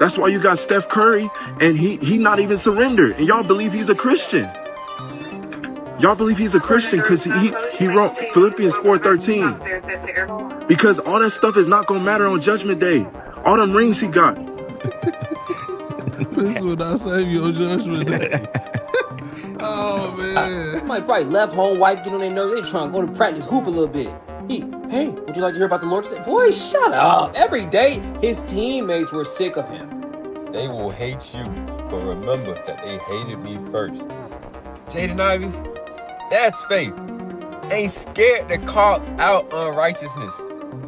That's why you got Steph Curry, and he not even surrendered. And y'all believe he's a Christian. Y'all believe he's a Christian because he wrote Philippians 4:13. Because all that stuff is not going to matter on Judgment Day. All them rings he got. This will not save you on Judgment Day. Oh, man. Somebody probably left home, wife get on their nerves. They trying to go to practice, hoop a little bit. Hey, would you like to hear about the Lord today? Boy, shut up. Every day, his teammates were sick of him. They will hate you, but remember that they hated me first. Jaden Ivey, that's faith. Ain't scared to call out unrighteousness.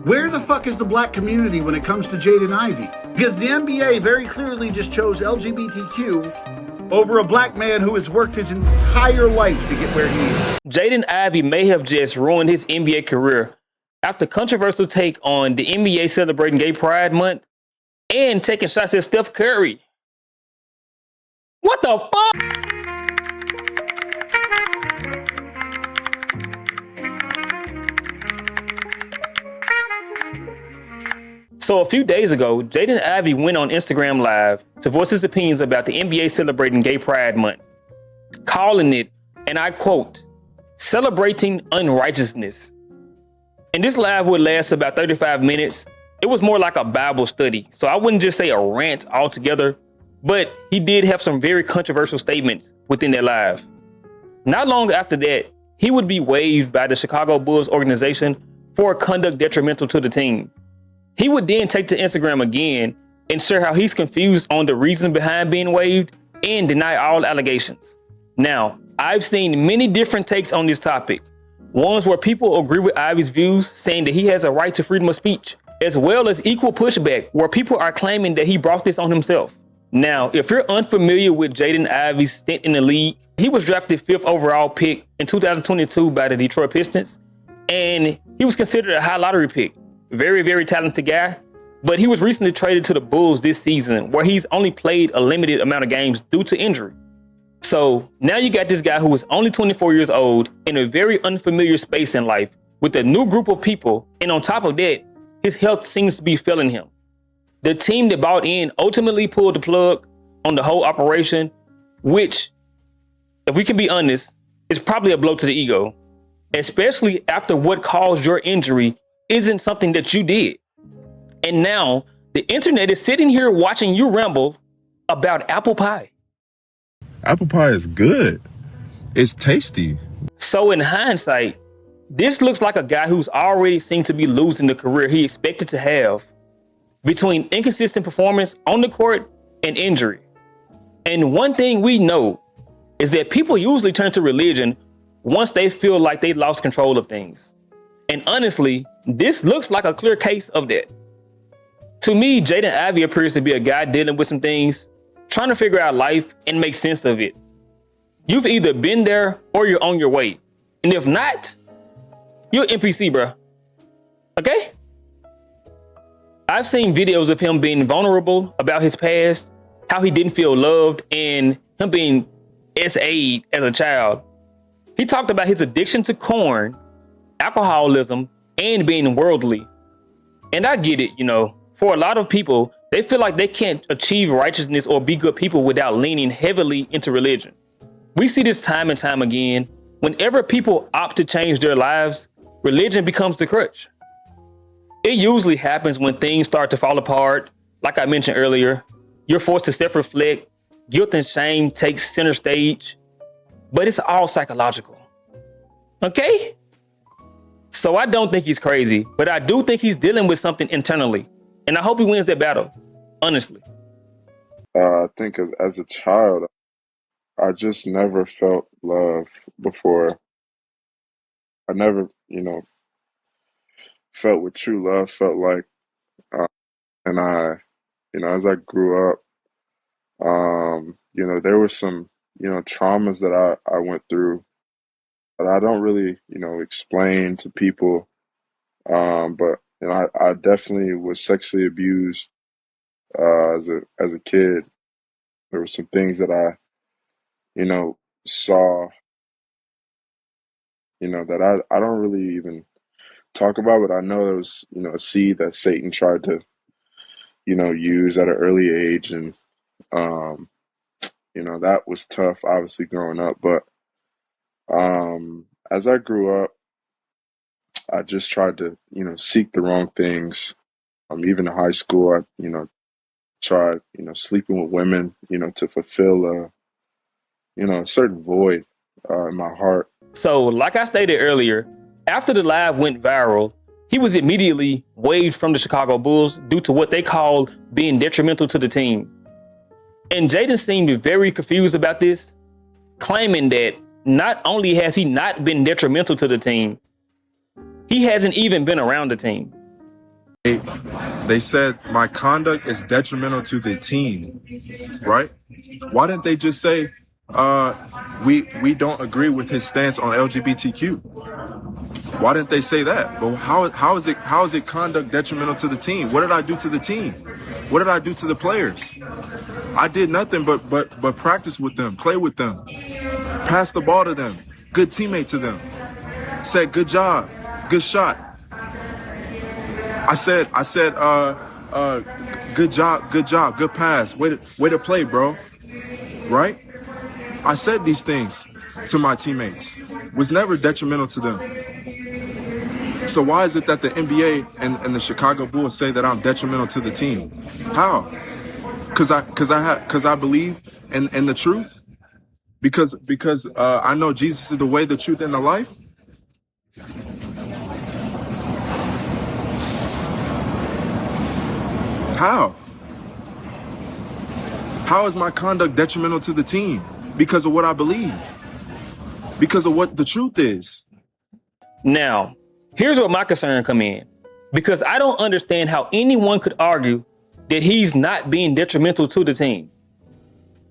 Where the fuck is the black community when it comes to Jaden Ivey? Because the NBA very clearly just chose LGBTQ over a black man who has worked his entire life to get where he is. Jaden Ivey may have just ruined his NBA career after controversial take on the NBA celebrating Gay Pride Month and taking shots at Steph Curry. What the fuck? So a few days ago, Jaden Ivey went on Instagram Live to voice his opinions about the NBA celebrating Gay Pride Month, calling it, and I quote, celebrating unrighteousness. And this live would last about 35 minutes. It was more like a Bible study, so I wouldn't just say a rant altogether, but he did have some very controversial statements within that live. Not long after that, he would be waived by the Chicago Bulls organization for conduct detrimental to the team. He would then take to Instagram again and share how he's confused on the reason behind being waived and deny all allegations. Now, I've seen many different takes on this topic. Ones where people agree with Ivey's views, saying that he has a right to freedom of speech, as well as equal pushback where people are claiming that he brought this on himself. Now, if you're unfamiliar with Jaden Ivey's stint in the league, he was drafted 5th overall pick in 2022 by the Detroit Pistons, and he was considered a high lottery pick. Very, very talented guy, but he was recently traded to the Bulls this season where he's only played a limited amount of games due to injury. So now you got this guy who is only 24 years old in a very unfamiliar space in life with a new group of people, and on top of that, his health seems to be failing him. The team that bought in ultimately pulled the plug on the whole operation, which, if we can be honest, is probably a blow to the ego, especially after what caused your injury isn't something that you did. And now the internet is sitting here watching you ramble about apple pie. Apple pie is good. It's tasty. So in hindsight, this looks like a guy who's already seemed to be losing the career he expected to have between inconsistent performance on the court and injury. And one thing we know is that people usually turn to religion once they feel like they lost control of things. And honestly, this looks like a clear case of that. To me, Jaden Ivey appears to be a guy dealing with some things, trying to figure out life and make sense of it. You've either been there or you're on your way. And if not, you're an NPC, bro. Okay? I've seen videos of him being vulnerable about his past, how he didn't feel loved, and him being SA'd as a child. He talked about his addiction to corn, alcoholism, and being worldly. And I get it, for a lot of people, they feel like they can't achieve righteousness or be good people without leaning heavily into religion. We see this time and time again. Whenever people opt to change their lives, religion becomes the crutch. It usually happens when things start to fall apart. Like I mentioned earlier, you're forced to self-reflect, guilt and shame takes center stage, but it's all psychological. Okay? So I don't think he's crazy, but I do think he's dealing with something internally. And I hope he wins that battle, honestly. I think as a child, I just never felt love before. I never, felt what true love felt like. And as I grew up, there were some, traumas that I went through that I don't really, explain to people. But I definitely was sexually abused as a kid. There were some things that I, saw, that I don't really even talk about, but I know there was, a seed that Satan tried to used at an early age. And, that was tough, obviously, growing up. But as I grew up, I just tried to, seek the wrong things. Even in high school, I, tried, sleeping with women, to fulfill a certain void in my heart. So, like I stated earlier, after the live went viral, he was immediately waived from the Chicago Bulls due to what they called being detrimental to the team. And Jaden seemed very confused about this, claiming that not only has he not been detrimental to the team, he hasn't even been around the team. They said my conduct is detrimental to the team, right? Why didn't they just say we don't agree with his stance on LGBTQ? Why didn't they say that? But how is it conduct detrimental to the team? What did I do to the team? What did I do to the players? I did nothing but practice with them, play with them, pass the ball to them, good teammate to them. Said good job, good shot. I said, good job, good pass, way to play, bro. Right? I said these things to my teammates. Was never detrimental to them. So why is it that the NBA and the Chicago Bulls say that I'm detrimental to the team? How? Because I believe in the truth. Because I know Jesus is the way, the truth, and the life. How? How is my conduct detrimental to the team? Because of what I believe. Because of what the truth is. Now, here's where my concern come in. Because I don't understand how anyone could argue that he's not being detrimental to the team.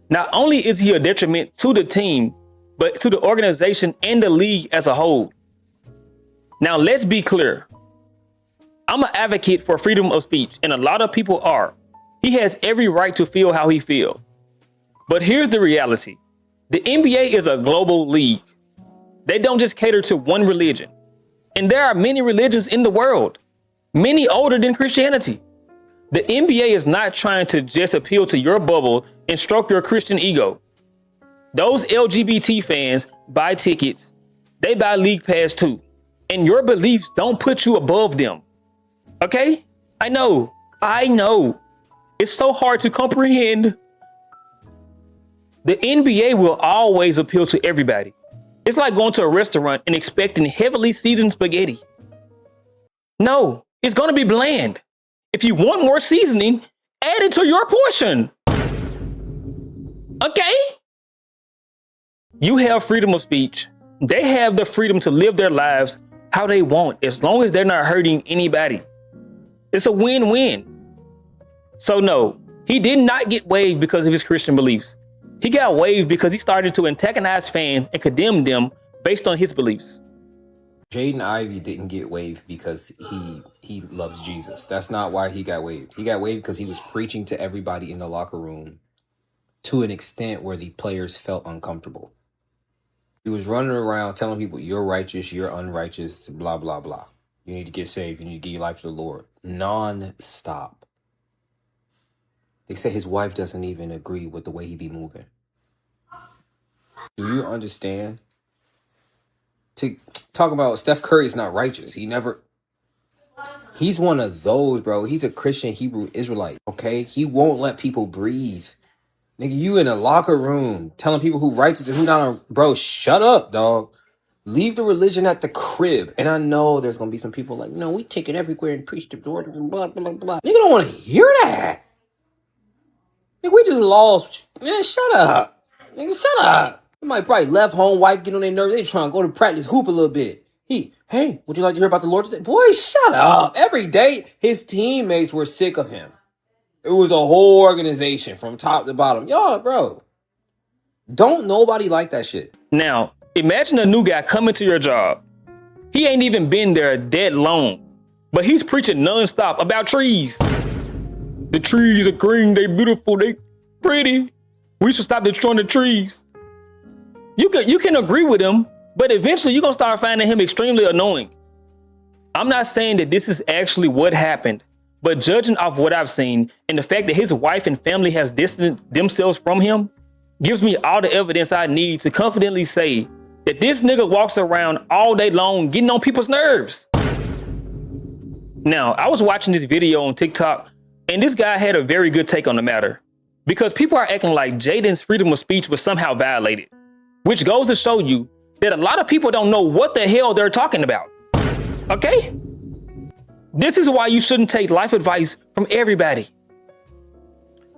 Not only is he a detriment to the team, but to the organization and the league as a whole. Now, let's be clear. I'm an advocate for freedom of speech, and a lot of people are. He has every right to feel how he feels. But here's the reality. The NBA is a global league. They don't just cater to one religion. And there are many religions in the world, many older than Christianity. The NBA is not trying to just appeal to your bubble and stroke your Christian ego. Those LGBT fans buy tickets. They buy league pass too. And your beliefs don't put you above them. Okay? I know. It's so hard to comprehend. The NBA will always appeal to everybody. It's like going to a restaurant and expecting heavily seasoned spaghetti. No, it's going to be bland. If you want more seasoning, add it to your portion. Okay? You have freedom of speech. They have the freedom to live their lives how they want, as long as they're not hurting anybody. It's a win-win. So no, he did not get waived because of his Christian beliefs. He got waived because he started to antagonize fans and condemn them based on his beliefs. Jaden Ivey didn't get waived because he loves Jesus. That's not why he got waived. He got waived because he was preaching to everybody in the locker room to an extent where the players felt uncomfortable. He was running around telling people, you're righteous, you're unrighteous, blah, blah, blah. You need to get saved. You need to give your life to the Lord. Non-stop. They say his wife doesn't even agree with the way he be moving. Do you understand? To talk about Steph Curry is not righteous. He's one of those, bro. He's a Christian Hebrew Israelite, okay? He won't let people breathe. Nigga, you in a locker room telling people who righteous and who not. Bro, shut up, dog. Leave the religion at the crib. And I know there's going to be some people like, no, we take it everywhere and preach the Lord and blah, blah, blah. Nigga don't want to hear that. Nigga, we just lost. Man, shut up. Nigga, shut up. Somebody probably left home, wife get on their nerves. They just trying to go to practice, hoop a little bit. Hey, would you like to hear about the Lord today? Boy, shut up. Every day, his teammates were sick of him. It was a whole organization from top to bottom. Y'all, bro, don't nobody like that shit. Now, imagine a new guy coming to your job. He ain't even been there that long, but he's preaching nonstop about trees. The trees are green, they beautiful, they pretty. We should stop destroying the trees. You can agree with him, but eventually you're gonna start finding him extremely annoying. I'm not saying that this is actually what happened, But judging off what I've seen and the fact that his wife and family has distanced themselves from him gives me all the evidence I need to confidently say that this nigga walks around all day long getting on people's nerves. Now, I was watching this video on TikTok and this guy had a very good take on the matter because people are acting like Jaden's freedom of speech was somehow violated, which goes to show you that a lot of people don't know what the hell they're talking about. Okay? This is why you shouldn't take life advice from everybody.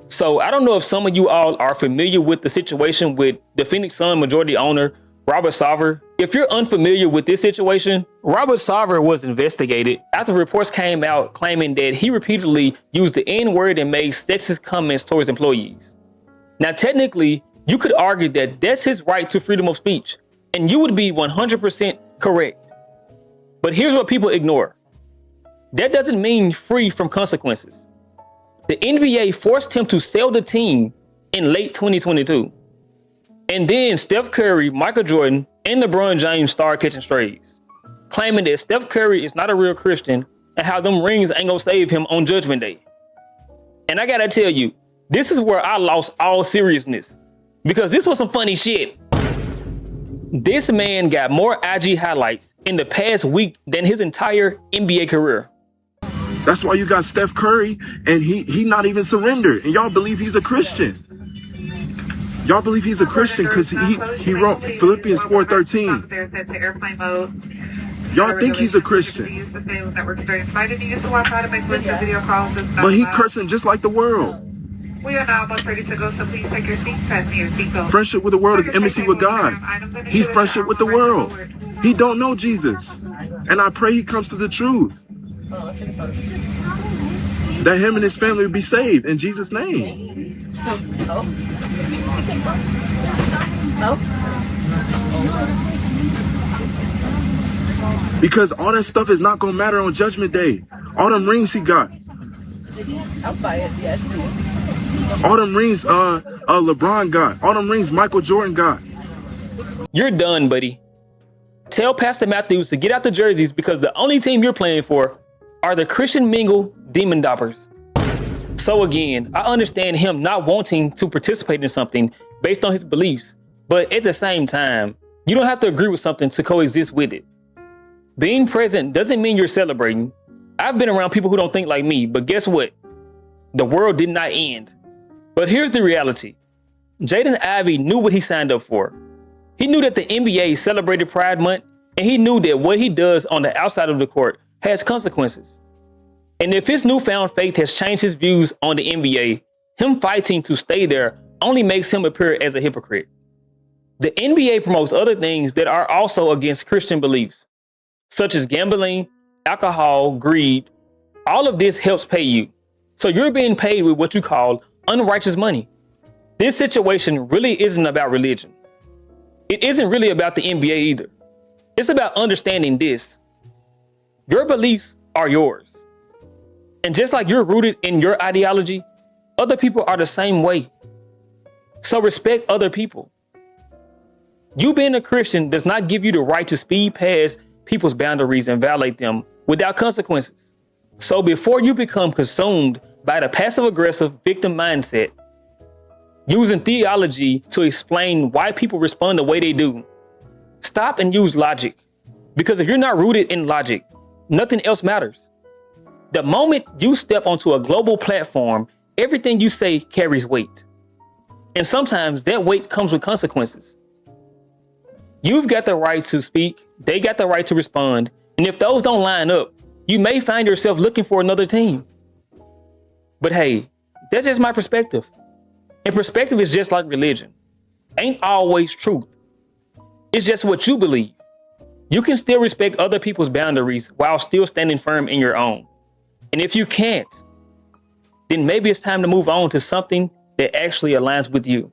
So I don't know if some of you all are familiar with the situation with the Phoenix Sun majority owner, Robert Sarver. If you're unfamiliar with this situation, Robert Sarver was investigated after reports came out claiming that he repeatedly used the N-word and made sexist comments towards employees. Now, technically, you could argue that that's his right to freedom of speech, and you would be 100% correct. But here's what people ignore. That doesn't mean free from consequences. The NBA forced him to sell the team in late 2022. And then Steph Curry, Michael Jordan, and LeBron James started catching strays, claiming that Steph Curry is not a real Christian and how them rings ain't gonna save him on Judgment Day. And I gotta tell you, this is where I lost all seriousness because this was some funny shit. This man got more IG highlights in the past week than his entire NBA career. That's why you got Steph Curry, and he not even surrendered, and y'all believe he's a Christian. Y'all believe he's a Christian because he wrote Philippians 4:13. Y'all think he's a Christian. But he cursing just like the world. We are now almost ready to go, so please take your seats, fasten your seatbelt. Friendship with the world is enmity with God. He's friendship with the world. He don't know Jesus. And I pray he comes to the truth. That him and his family will be saved in Jesus' name. Because all that stuff is not going to matter on Judgment Day. All them rings he got. All them rings LeBron got. All them rings Michael Jordan got. You're done, buddy. Tell Pastor Matthews to get out the jerseys because the only team you're playing for are the Christian Mingle Demon Doppers. So again, I understand him not wanting to participate in something based on his beliefs, but at the same time, you don't have to agree with something to coexist with it. Being present doesn't mean you're celebrating. I've been around people who don't think like me, but guess what? The world did not end. But here's the reality. Jaden Ivey knew what he signed up for. He knew that the NBA celebrated Pride Month, and he knew that what he does on the outside of the court has consequences. And if his newfound faith has changed his views on the NBA, him fighting to stay there only makes him appear as a hypocrite. The NBA promotes other things that are also against Christian beliefs, such as gambling, alcohol, greed. All of this helps pay you. So you're being paid with what you call unrighteous money. This situation really isn't about religion. It isn't really about the NBA either. It's about understanding this. Your beliefs are yours. And just like you're rooted in your ideology, other people are the same way. So respect other people. You being a Christian does not give you the right to speed past people's boundaries and violate them without consequences. So before you become consumed by the passive-aggressive victim mindset, using theology to explain why people respond the way they do, stop and use logic. Because if you're not rooted in logic, nothing else matters. The moment you step onto a global platform, everything you say carries weight. And sometimes that weight comes with consequences. You've got the right to speak, they got the right to respond, and if those don't line up, you may find yourself looking for another team. But hey, that's just my perspective. And perspective is just like religion. Ain't always truth. It's just what you believe. You can still respect other people's boundaries while still standing firm in your own. And if you can't, then maybe it's time to move on to something that actually aligns with you.